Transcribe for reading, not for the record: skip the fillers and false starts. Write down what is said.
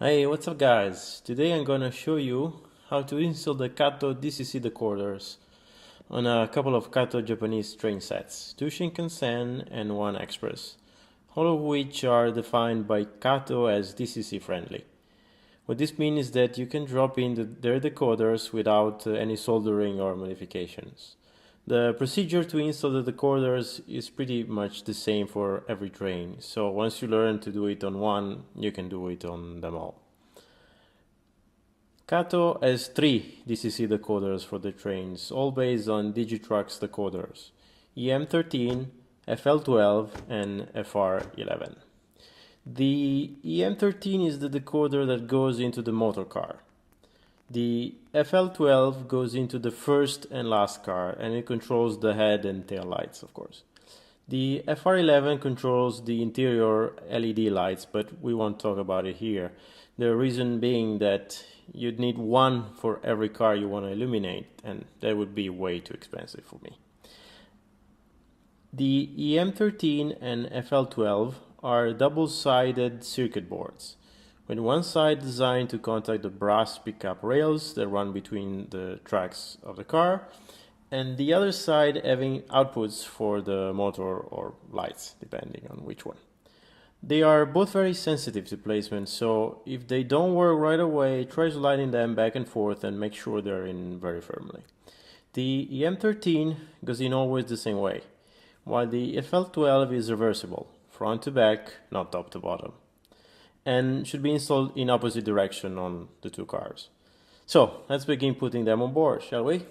Hey, what's up guys? Today I'm gonna show you how to install the KATO DCC decoders on a couple of KATO Japanese train sets, 2 Shinkansen and 1 Express, all of which are defined by KATO as DCC-friendly. What this means is that you can drop in their decoders without any soldering or modifications. The procedure to install the decoders is pretty much the same for every train, so once you learn to do it on one, you can do it on them all. KATO has 3 DCC decoders for the trains, all based on Digitrax decoders, EM13, FL12 and FR11. The EM13 is the decoder that goes into the motor car. The FL12 goes into the first and last car, and it controls the head and tail lights, of course. The FR11 controls the interior LED lights, but we won't talk about it here. The reason being that you'd need one for every car you want to illuminate, and that would be way too expensive for me. The EM13 and FL12 are double-sided circuit boards, with one side designed to contact the brass pickup rails that run between the tracks of the car, and the other side having outputs for the motor or lights, depending on which one. They are both very sensitive to placement, so if they don't work right away, try sliding them back and forth and make sure they're in very firmly. The EM13 goes in always the same way, while the FL12 is reversible, front to back, not top to bottom, and should be installed in opposite direction on the two cars. So let's begin putting them on board, shall we?